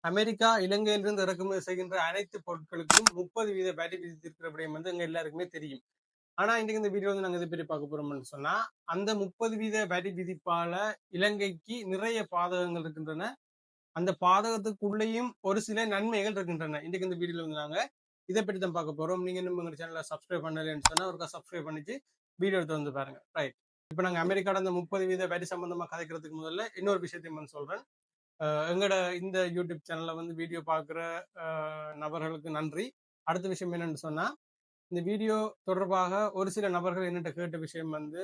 America இலங்கையிலிருந்து இறக்குமதி செய்கின்ற அனைத்து பொருட்களுக்கும் 30% வரி விதித்திருக்கிற விடயம் வந்து எங்க எல்லாருக்குமே தெரியும். ஆனா இன்னைக்கு இந்த வீடியோ வந்து நாங்க இதை பற்றி பார்க்க போறோம்னு சொன்னா, அந்த 30% வரி விதிப்பால இலங்கைக்கு நிறைய பாதகங்கள் இருக்கின்றன. அந்த பாதகத்துக்குள்ளேயும் ஒரு சில நன்மைகள் இருக்கின்றன. இன்னைக்கு இந்த வீடியோல வந்து நாங்க இதை பற்றி தான் பார்க்க போறோம். நீங்க இன்னும் எங்க சேனலை சப்ஸ்கிரைப் பண்ணலன்னு சொன்னா ஒருக்கா சப்ஸ்கிரைப் பண்ணிட்டு வீடியோ எடுத்து வந்து பாருங்க. ரைட். இப்ப நாங்க அமெரிக்காவோட அந்த 30% வரி சம்பந்தமா கதைக்கிறதுக்கு முதல்ல இன்னொரு விஷயத்தையும் வந்து சொல்றேன். எங்களோட இந்த யூடியூப் சேனல்ல வந்து வீடியோ பார்க்குற நபர்களுக்கு நன்றி. அடுத்த விஷயம் என்னன்னு சொன்னா, இந்த வீடியோ தொடர்பாக ஒரு சில நபர்கள் என்னட்ட கேட்ட விஷயம் வந்து,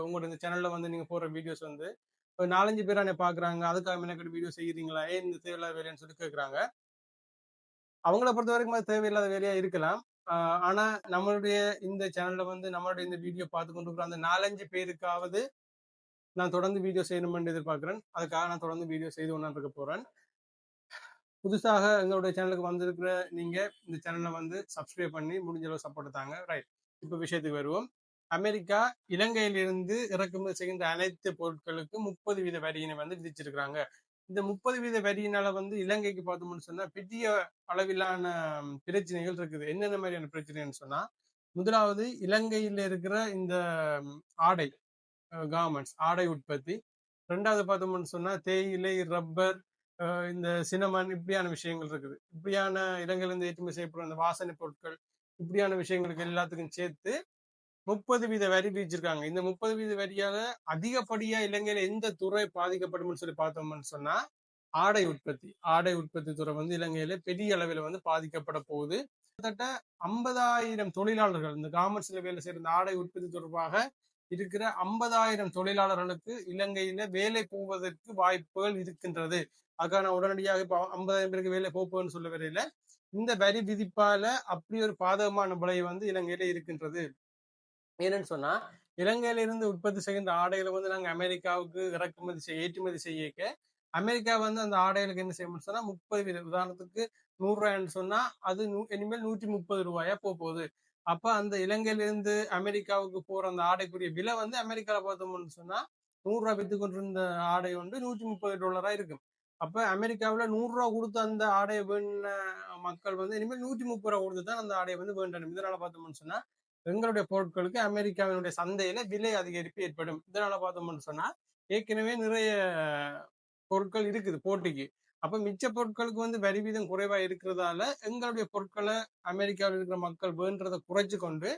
உங்களோட இந்த சேனல்ல வந்து நீங்க போடுற வீடியோஸ் வந்து ஒரு 4-5 பேர் என்னை பாக்குறாங்க, அதுக்காக மெனக்கெட்டு வீடியோ செய்யறீங்களா, ஏன் இந்த தேவையில்லாத வேலைன்னு சொல்லி கேட்கறாங்க. அவங்கள பொறுத்த வரைக்கும் அது தேவையில்லாத வேலையா இருக்கலாம். ஆனா நம்மளுடைய இந்த சேனல்ல வந்து நம்மளுடைய இந்த வீடியோ பார்த்து கொண்டு அந்த 4-5 பேருக்காவது நான் தொடர்ந்து வீடியோ செய்யணும்னு எதிர்பார்க்கிறேன். அதுக்காக நான் தொடர்ந்து வீடியோ செய்து கொண்டு இருக்க போறேன். புதுசாக எங்களுடைய சேனலுக்கு வந்திருக்கிற நீங்க இந்த சேனலை வந்து சப்ஸ்கிரைப் பண்ணி முடிஞ்ச அளவு சப்போர்ட் தாங்க. ரைட். இப்ப விஷயத்துக்கு வருவோம். அமெரிக்கா இலங்கையிலிருந்து இறக்குமதி செய்கின்ற அனைத்து பொருட்களுக்கும் 30% வரியினை வந்து விதிச்சிருக்கிறாங்க. இந்த 30% வரியினால வந்து இலங்கைக்கு பார்த்தோம்னு சொன்னா பெரிய அளவிலான பிரச்சனைகள் இருக்குது. என்னென்ன மாதிரியான பிரச்சனைன்னு சொன்னா, முதலாவது இலங்கையில இருக்கிற இந்த ஆடை கார்மெண்ட்ஸ் ஆடை உற்பத்தி. ரெண்டாவது பார்த்தோம்னு சொன்னா தேயிலை, ரப்பர், இந்த சினமன் இப்படியான விஷயங்கள் இருக்குது. இப்படியான இடங்களிலிருந்து ஏற்றுமதி செய்யப்படும் அந்த வாசனை பொருட்கள் இப்படியான விஷயங்களுக்கு எல்லாத்துக்கும் சேர்த்து 30% வரி விதிச்சிருக்காங்க. இந்த 30% வரியால அதிகப்படியா இலங்கையில எந்த துறை பாதிக்கப்படும் சொல்லி பார்த்தோம்னு சொன்னா ஆடை உற்பத்தி. ஆடை உற்பத்தி துறை வந்து இலங்கையில பெரிய அளவில் வந்து பாதிக்கப்பட போகுது. கிட்டத்தட்ட 50,000 தொழிலாளர்கள் இந்த கார்மெண்ட்ஸ்ல வேலை செய்யற இந்த ஆடை உற்பத்தி தொடர்பாக இருக்கிற 50,000 தொழிலாளர்களுக்கு இலங்கையில வேலை போவதற்கு வாய்ப்புகள் இருக்கின்றது. அதுக்கான உடனடியாக இப்ப 50,000 பேருக்கு வேலை போகுதுன்னு சொல்ல வரையில இந்த வரி விதிப்பால அப்படி ஒரு பாதகமான விளைவு வந்து இலங்கையில இருக்கின்றது. ஏன்னு சொன்னா இலங்கையில இருந்து உற்பத்தி செய்கின்ற ஆடைகளை வந்து நாங்க அமெரிக்காவுக்கு ஏற்றுமதி செய்ய அமெரிக்கா வந்து அந்த ஆடைகளுக்கு என்ன செய்யணும்னு சொன்னா 30 உதாரணத்துக்கு 100 ரூபாய்ன்னு சொன்னா அது இனிமேல் 130 ரூபாயா போகுது. அப்ப அந்த இலங்கையிலிருந்து அமெரிக்காவுக்கு போற அந்த ஆடைக்குரிய விலை வந்து அமெரிக்கால பார்த்தோம்னு சொன்னா 100 ரூபாய் வித்து கொண்டிருந்த ஆடை வந்து $130 இருக்கும். அப்ப அமெரிக்காவில 100 ரூபாய் கொடுத்து அந்த ஆடையை வேண்ட மக்கள் வந்து இனிமேல் 130 ரூபாய் கொடுத்து தான் அந்த ஆடையை வந்து வேண்டணும். இதனால பார்த்தோம்னு சொன்னா எங்களுடைய பொருட்களுக்கு அமெரிக்காவினுடைய சந்தையில விலை அதிகரிப்பு ஏற்படும். இதனால பார்த்தோம்னு சொன்னா ஏற்கனவே நிறைய பொருட்கள் இருக்குது போட்டிக்கு. அப்ப மிச்ச பொருட்களுக்கு வந்து வரி வீதம் குறைவா இருக்கிறதால எங்களுடைய பொருட்களை அமெரிக்காவில் இருக்கிற மக்கள் வேண்டதை குறைச்சு கொண்டு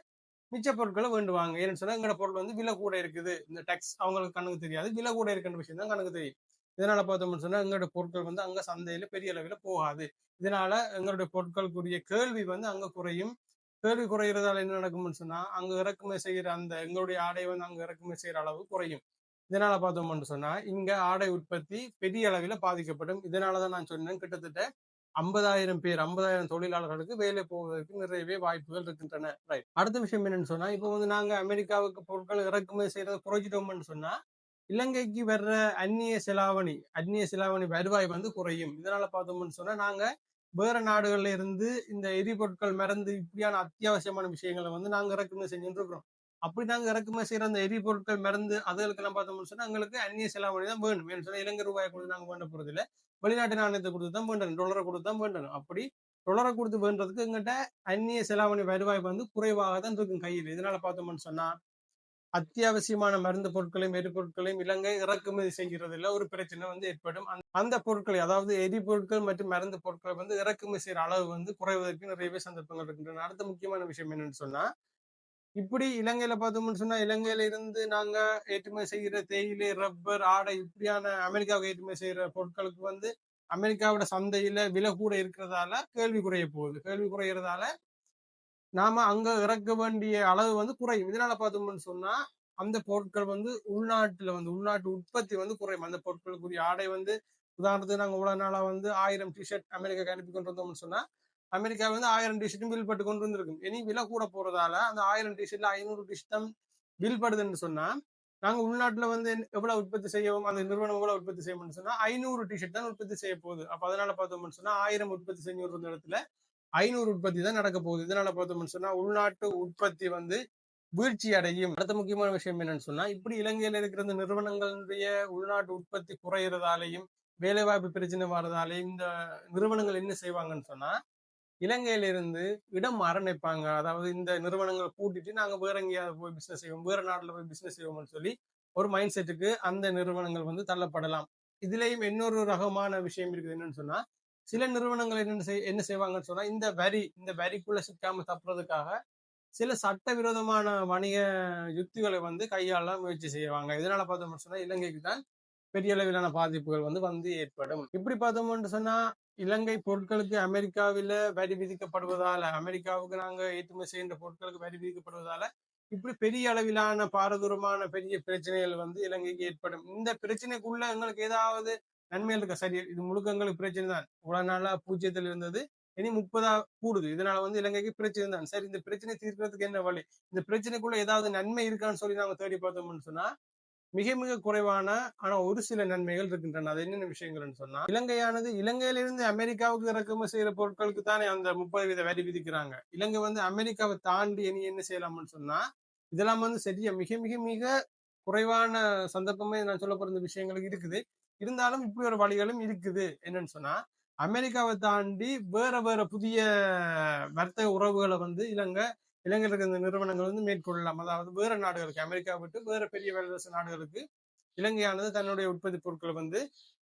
மிச்ச பொருட்களை வேண்டுவாங்க. ஏன்னு சொன்னா எங்களோட பொருள் வந்து விலை கூட இருக்குது. இந்த டேக்ஸ் அவங்களுக்கு கணக்கு தெரியாது, விலை கூட இருக்கின்ற விஷயம் தான் கணக்கு தெரியும். இதனால பார்த்தோம்னு சொன்னா எங்களுடைய பொருட்கள் வந்து அங்க சந்தையில பெரிய அளவில் போகாது. இதனால எங்களுடைய பொருட்களுக்குரிய கேள்வி வந்து அங்க குறையும். கேள்வி குறைகிறதால என்ன நடக்கும்னு சொன்னா அங்க இறக்குமதி செய்யற அந்த எங்களுடைய ஆடை வந்து அங்க இறக்குமதி செய்யற அளவு குறையும். இதனால பார்த்தோம்னு சொன்னா இங்க ஆடை உற்பத்தி பெரிய அளவில் பாதிக்கப்படும். இதனாலதான் நான் சொன்னேன் கிட்டத்தட்ட 50,000 தொழிலாளர்களுக்கு வேலை போவதற்கு நிறையவே வாய்ப்புகள் இருக்கின்றன. ரைட். அடுத்த விஷயம் என்னன்னு சொன்னா இப்போ வந்து நாங்க அமெரிக்காவுக்கு பொருட்கள் இறக்குமதி செய்யறதை குறைச்சிட்டோம்னு சொன்னா இலங்கைக்கு வர்ற அந்நிய செலாவணி வருவாய் வந்து குறையும். இதனால பார்த்தோம்னு சொன்னா நாங்க வேற நாடுகள்ல இருந்து இந்த எரிபொருட்கள் மருந்து இப்படியான அத்தியாவசியமான விஷயங்களை வந்து நாங்க இறக்குமதி செஞ்சுட்டு இருக்கிறோம். அப்படி நாங்க இறக்குமதி செய்யற அந்த எரிபொருட்கள் மருந்து அதுகளுக்கெல்லாம் பார்த்தோம்னு சொன்னா எங்களுக்கு அந்நிய செலாவணி தான் வேணும். வேணும் சொன்னா இலங்கை ரூபாயை கொடுத்து நாங்க வேண்ட போறது இல்லை, வெளிநாட்டு நாணயத்தை கொடுத்து தான் வேண்டணும், டாலரை கொடுத்து தான் வேண்டணும். அப்படி டாலரை கொடுத்து வேண்டதுக்கு எங்கிட்ட அந்நிய செலாவணி வருவாய் வந்து குறைவாக தான் இருக்கும் கையில். இதனால பார்த்தோம்னு சொன்னா அத்தியாவசியமான மருந்து பொருட்களையும் எரிபொருட்களையும் இலங்கை இறக்குமதி செய்கிறதுல ஒரு பிரச்சனை வந்து ஏற்படும். அந்த பொருட்களை அதாவது எரிபொருட்கள் மற்றும் மருந்து பொருட்களை வந்து இறக்குமதி செய்யற அளவு வந்து குறைவதற்கு நிறையவே சந்தர்ப்பங்கள் இருக்கின்றன. அடுத்த முக்கியமான விஷயம் என்னன்னு சொன்னா இப்படி இலங்கையில பார்த்தோம்னு சொன்னா இலங்கையில இருந்து நாங்க ஏற்றுமதி செய்கிற தேயிலை, ரப்பர், ஆடை இப்படியான அமெரிக்காவுக்கு ஏற்றுமதி செய்யற பொருட்களுக்கு வந்து அமெரிக்காவோட சந்தையில விலை கூட இருக்கிறதால கேள்வி குறைய போகுது. கேள்வி குறைகிறதால நாம அங்க இறக்க வேண்டிய அளவு வந்து குறையும். இதனால பார்த்தோம்னு சொன்னா அந்த பொருட்கள் வந்து உள்நாட்டு உற்பத்தி வந்து குறையும். அந்த பொருட்களுக்குரிய ஆடை வந்து உதாரணத்துக்கு நாங்க இவ்வளவு நாளா வந்து 1000 டிஷர்ட் அமெரிக்கா அனுப்பி கொண்டு வந்தோம்னு சொன்னா அமெரிக்கா வந்து 1000 டிஷர்ட்டும் பில் பட்டு கொண்டு வந்திருக்கும். இனி விலை கூட போறதால அந்த 1000 டிஷர்ட்ல 500 டிஷர்ட் பில் படுதுன்னு சொன்னா நாங்க உள்நாட்டுல வந்து எவ்வளவு உற்பத்தி செய்யவும் அந்த நிறுவனம் எவ்வளவு உற்பத்தி செய்யணும்னு சொன்னா 500 டிஷர்ட் தான் உற்பத்தி செய்ய போகுது. அப்ப அதனால பார்த்தோம்னு சொன்னா 1000 உற்பத்தி செஞ்சு இருந்த இடத்துல 500 உற்பத்தி தான் நடக்க போகுது. இதனால பார்த்தோம்னு சொன்னா உள்நாட்டு உற்பத்தி வந்து வீழ்ச்சி அடையும். அடுத்த முக்கியமான விஷயம் என்னன்னு சொன்னா இப்படி இலங்கையில இருக்கிற இந்த நிறுவனங்களுடைய உள்நாட்டு உற்பத்தி குறைகிறதாலையும் வேலைவாய்ப்பு பிரச்சனை வர்றதாலே இந்த நிறுவனங்கள் என்ன செய்வாங்கன்னு சொன்னா இலங்கையில இருந்து இடம் அரணைப்பாங்க. அதாவது இந்த நிறுவனங்களை கூட்டிட்டு நாங்க வேற எங்கேயாவது போய் பிசினஸ் செய்வோம், வேற நாட்டுல போய் பிசினஸ் செய்வோம்னு சொல்லி ஒரு மைண்ட் செட்டுக்கு அந்த நிறுவனங்கள் வந்து தள்ளப்படலாம். இதுலயும் இன்னொரு ரகமான விஷயம் இருக்குது. என்னன்னு சொன்னா சில நிறுவனங்கள் என்ன செய்வாங்கன்னு சொன்னா இந்த வரிக்குள்ள சிக்காம தப்புறதுக்காக சில சட்டவிரோதமான வணிக யுக்திகளை வந்து கையாள முயற்சி செய்வாங்க. இதனால பார்த்தோம்னு சொன்னா இலங்கைக்கு தான் பெரிய அளவிலான பாதிப்புகள் வந்து ஏற்படும். இப்படி பார்த்தோம்னு சொன்னா இலங்கை பொருட்களுக்கு அமெரிக்காவில வரி விதிக்கப்படுவதால, அமெரிக்காவுக்கு நாங்க ஏற்றுமதி செய்கின்ற பொருட்களுக்கு வரி விதிக்கப்படுவதால இப்படி பெரிய அளவிலான பாரதூரமான பெரிய பிரச்சனைகள் வந்து இலங்கைக்கு ஏற்படும். இந்த பிரச்சனைக்குள்ள எங்களுக்கு ஏதாவது நன்மைகள் இருக்கா? சரி, இது முழுக்க எங்களுக்கு பிரச்சனை தான். இவ்வளவு நாளா பூஜ்ஜியத்தில் இருந்தது, இனி 30 கூடுது. இதனால வந்து இலங்கைக்கு பிரச்சனை தான். சரி, இந்த பிரச்சனை தீர்க்கிறதுக்கு என்ன வழி? இந்த பிரச்சனைக்குள்ள ஏதாவது நன்மை இருக்கான்னு சொல்லி நாங்க தேடி பார்த்தோம்னு சொன்னா மிக மிக குறைவான ஆனா ஒரு சில நன்மைகள் இருக்கின்றன. அது என்னென்ன விஷயங்கள்னு சொன்னா இலங்கையானது இலங்கையிலிருந்து அமெரிக்காவுக்கு இறக்குமதி செய்யற பொருட்களுக்கு தானே அந்த 30% வரி விதிக்கிறாங்க. இலங்கை வந்து அமெரிக்காவை தாண்டி இனி என்ன செய்யலாம்னு சொன்னா இதெல்லாம் வந்து சரியா மிக மிக மிக குறைவான சந்தர்ப்பமே நான் சொல்ல போற இந்த விஷயங்களுக்கு இருக்குது. இருந்தாலும் இப்படி ஒரு வழிகளும் இருக்குது. என்னன்னு சொன்னா அமெரிக்காவை தாண்டி வேற வேற புதிய வர்த்தக உறவுகளை வந்து இலங்கையில் இருக்கிற இந்த நிறுவனங்கள் வந்து மேற்கொள்ளலாம். அதாவது வேற நாடுகளுக்கு, அமெரிக்கா விட்டு வேற பெரிய வல்லரசு நாடுகளுக்கு இலங்கையானது தன்னுடைய உற்பத்தி பொருட்களை வந்து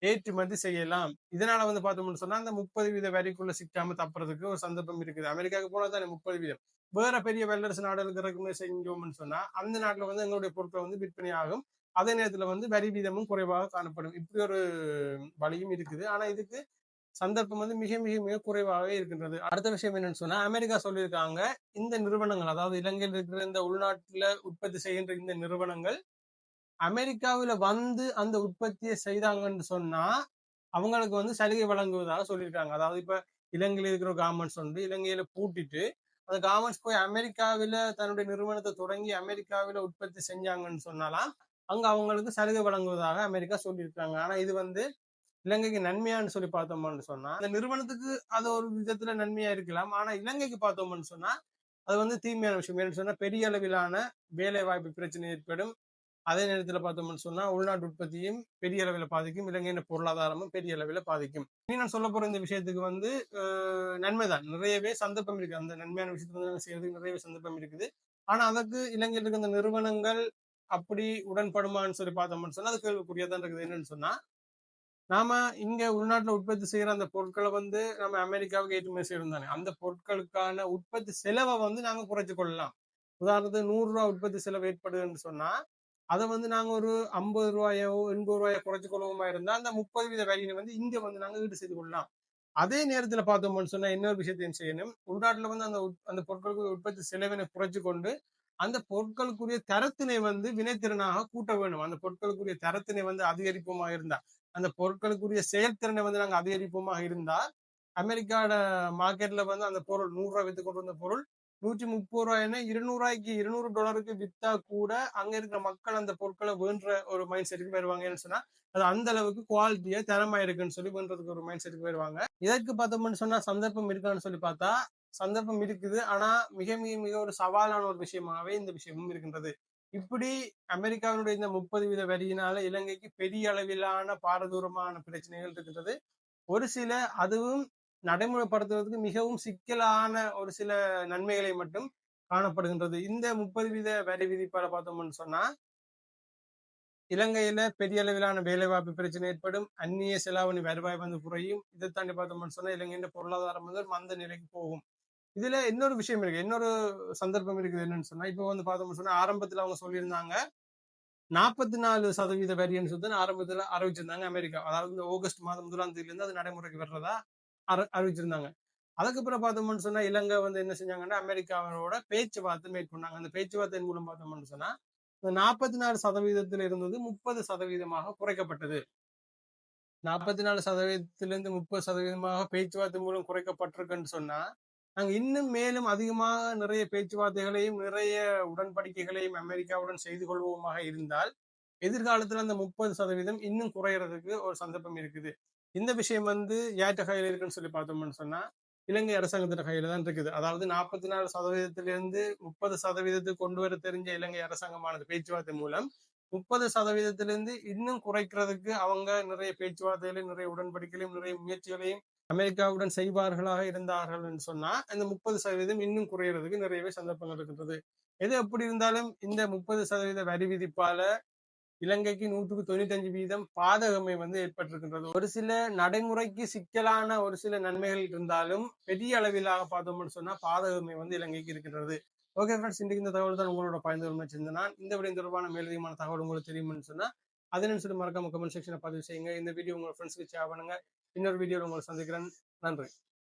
ஏற்றுமதி செய்யலாம். இதனால வந்து பார்த்தோம்னு சொன்னா அந்த 30% வரிக்குள்ள சிக்காம தப்புறதுக்கு ஒரு சந்தர்ப்பம் இருக்குது. அமெரிக்காவுக்கு போனா தானே 30%. வேற பெரிய வல்லரசு நாடுகளுக்கு இறக்குமதி செஞ்சோம்னு சொன்னா அந்த நாட்டுல வந்து எங்களுடைய பொருட்கள் வந்து விற்பனை ஆகும். அதே நேரத்துல வந்து வரி வீதமும் குறைவாக காணப்படும். இப்படி ஒரு வழியும் இருக்குது. ஆனா இதுக்கு சந்தர்ப்பம் வந்து மிக மிக மிக குறைவாகவே இருக்கின்றது. அடுத்த விஷயம் என்னன்னு சொன்னா அமெரிக்கா சொல்லியிருக்காங்க இந்த நிறுவனங்கள், அதாவது இலங்கையில் இருக்கிற இந்த உள்நாட்டுல உற்பத்தி செய்கின்ற இந்த நிறுவனங்கள் அமெரிக்காவில வந்து அந்த உற்பத்தியை செய்தாங்கன்னு சொன்னா அவங்களுக்கு வந்து சலுகை வழங்குவதாக சொல்லியிருக்காங்க. அதாவது இப்ப இலங்கையில் இருக்கிற கார்மெண்ட்ஸ் வந்து இலங்கையில பூட்டிட்டு அந்த கார்மெண்ட்ஸ் போய் அமெரிக்காவில தன்னுடைய நிறுவனத்தை தொடங்கி அமெரிக்காவில உற்பத்தி செஞ்சாங்கன்னு சொன்னாலாம் அங்க அவங்களுக்கு சலுகை வழங்குவதாக அமெரிக்கா சொல்லியிருக்காங்க. ஆனா இது வந்து இலங்கைக்கு நன்மையான்னு சொல்லி பார்த்தோம்னு சொன்னா அந்த நிறுவனத்துக்கு அது ஒரு விதத்துல நன்மையா இருக்கலாம். ஆனா இலங்கைக்கு பார்த்தோம்னு சொன்னா அது வந்து தீமையான விஷயம். ஏன்னு சொன்னா பெரிய அளவிலான வேலை வாய்ப்பு பிரச்சனை ஏற்படும். அதே நேரத்தில் பார்த்தோம்னு சொன்னா உள்நாட்டு உற்பத்தியும் பெரிய அளவில் பாதிக்கும், இலங்கையின் பொருளாதாரமும் பெரிய அளவில் பாதிக்கும். இனி நான் சொல்ல போற இந்த விஷயத்துக்கு வந்து நன்மைதான், நிறையவே சந்தர்ப்பம் இருக்கு. அந்த நன்மையான விஷயத்தை வந்து செய்யறதுக்கு நிறையவே சந்தர்ப்பம் இருக்குது. ஆனா அதற்கு இலங்கையில் இருக்க அந்த நிறுவனங்கள் அப்படி உடன்படுமான்னு சொல்லி பார்த்தோம்னு சொன்னா அது கேள்விக்குரியதான் இருக்குது. என்னன்னு சொன்னா நாம இங்க உள்நாட்டுல உற்பத்தி செய்யற அந்த பொருட்களை வந்து நம்ம அமெரிக்காவுக்கு ஏற்றுமதி செய்யறோம் தானே, அந்த பொருட்களுக்கான உற்பத்தி செலவை வந்து நாங்க குறைச்சு கொள்ளலாம். உதாரணத்துக்கு 100 ரூபாய் உற்பத்தி செலவு ஏற்படுதுன்னு சொன்னா அதை வந்து நாங்க ஒரு 50 ரூபாயோ 80 ரூபாயோ குறைச்சு கொள்வோமா இருந்தா அந்த 30% வரியை வந்து இங்க வந்து நாங்க ஈடு செய்து கொள்ளலாம். அதே நேரத்துல பார்த்தோம்னு சொன்னா இன்னொரு விஷயத்தையும் செய்யணும். உள்நாட்டுல வந்து அந்த பொருட்களுக்கு உற்பத்தி செலவினை குறைச்சு கொண்டு அந்த பொருட்களுக்குரிய தரத்தினை வந்து வினைத்திறனாக கூட்ட வேணும். அந்த பொருட்களுக்குரிய தரத்தினை வந்து அதிகரிப்போமா இருந்தா, அந்த பொருட்களுக்குரிய செயல்திறனை வந்து நாங்க அதிகரிப்போமா இருந்தா அமெரிக்காவோட மார்க்கெட்ல வந்து அந்த பொருள் 100 ரூபாய் வித்து கொண்டு வந்த பொருள் 130 ரூபாய்னா $200 வித்தா கூட அங்க இருக்கிற மக்கள் அந்த பொருட்களை வேண்ட ஒரு மைண்ட் செட்டுக்கு வருவாங்கன்னு சொன்னா அது அந்த அளவுக்கு குவாலிட்டியா தரமா இருக்குன்னு சொல்லி வேண்டதுக்கு ஒரு மைண்ட் செட்டுக்கு வருவாங்க. இதற்கு பார்த்தோம்னு சொன்னா சந்தர்ப்பம் இருக்கான்னு சொல்லி பார்த்தா சந்தர்ப்பம் இருக்குது. ஆனா மிக மிக மிக ஒரு சவாலான ஒரு விஷயமாகவே இந்த விஷயமும் இருக்கின்றது. இப்படி அமெரிக்காவினுடைய இந்த 30% வரியினால இலங்கைக்கு பெரிய அளவிலான பாரதூரமான பிரச்சனைகள் இருக்கின்றது. ஒரு சில அதுவும் நடைமுறைப்படுத்துவதற்கு மிகவும் சிக்கலான ஒரு சில நன்மைகளை மட்டும் காணப்படுகின்றது. இந்த 30% வரி விதிப்பால பார்த்தோம்னு சொன்னா இலங்கையில பெரிய அளவிலான வேலைவாய்ப்பு பிரச்சனை ஏற்படும், அந்நிய செலாவணி வருவாய் வந்து குறையும். இதை தாண்டி பார்த்தோம்னு சொன்னா இலங்கையின் பொருளாதாரம் வந்து மந்த நிலைக்கு போகும். இதுல இன்னொரு விஷயம் இருக்கு, இன்னொரு சந்தர்ப்பம் இருக்குது. என்னன்னு சொன்னா இப்ப வந்து பார்த்தோம்னு சொன்னா ஆரம்பத்துல அவங்க சொல்லியிருந்தாங்க 44% வரின்னு சொல்லி ஆரம்பத்துல அறிவிச்சிருந்தாங்க அமெரிக்கா. அதாவது இந்த ஆகஸ்ட் மாதம் 1ஆம் தேதியிலிருந்து அது நடைமுறைக்கு வர்றதா அறிவிச்சிருந்தாங்க. அதுக்கப்புறம் பார்த்தோம்னு சொன்னா இலங்கை வந்து என்ன செஞ்சாங்கன்னா அமெரிக்காவோட பேச்சுவார்த்தை மேற்கொண்டாங்க. அந்த பேச்சுவார்த்தையின் மூலம் பார்த்தோம்னு சொன்னா 44% இருந்தது 30% குறைக்கப்பட்டது. 44% 30% பேச்சுவார்த்தை மூலம் குறைக்கப்பட்டிருக்குன்னு சொன்னா நாங்க இன்னும் மேலும் அதிகமாக நிறைய பேச்சுவார்த்தைகளையும் நிறைய உடன்படிக்கைகளையும் அமெரிக்காவுடன் செய்து கொள்வோமாக இருந்தால் எதிர்காலத்துல அந்த 30% இன்னும் குறையறதுக்கு ஒரு சந்தர்ப்பம் இருக்குது. இந்த விஷயம் வந்து யார்கிட்ட கையில இருக்குன்னு சொல்லி பார்த்தோம்னு சொன்னா இலங்கை அரசாங்கத்தின் கையில தான் இருக்குது. அதாவது 44%-இருந்து 30% கொண்டு வர தெரிஞ்ச இலங்கை அரசாங்கமானது பேச்சுவார்த்தை மூலம் 30% இன்னும் குறைக்கிறதுக்கு அவங்க நிறைய பேச்சுவார்த்தைகளையும் நிறைய உடன்படிக்கைகளையும் நிறைய முயற்சிகளையும் அமெரிக்காவுடன் செய்வார்களாக இருந்தார்கள் என்று சொன்னா இந்த 30% இன்னும் குறையறதுக்கு நிறையவே சந்தர்ப்பங்கள் இருக்கின்றது. எது எப்படி இருந்தாலும் இந்த 30% வரி விதிப்பால இலங்கைக்கு 195% பாதகமை ஏற்பட்டிருக்கின்றது. ஒரு சில நடைமுறைக்கு சிக்கலான ஒரு சில நன்மைகள் இருந்தாலும் பெரிய அளவிலாக பார்த்தோம்னு சொன்னா பாதகமை இலங்கைக்கு இருக்கின்றது. ஓகே ஃப்ரெண்ட்ஸ், இன்றைக்கு இந்த தகவல் தான் உங்களோட பயந்து வச்சிருந்தேன். இந்த விட தொடர்பான மேலதிகமான தகவல் உங்களுக்கு தெரியும்னு சொன்னா அதனும் சொல்லி மறக்காம கமெண்ட் செக்ஷனை பதிவு செய்யுங்க. இந்த வீடியோ உங்க ஃப்ரெண்ட்ஸ்க்கு ஷேர் பண்ணுங்க. இன்னொரு வீடியோவில் உங்களை சந்திக்கிறேன். நன்றி.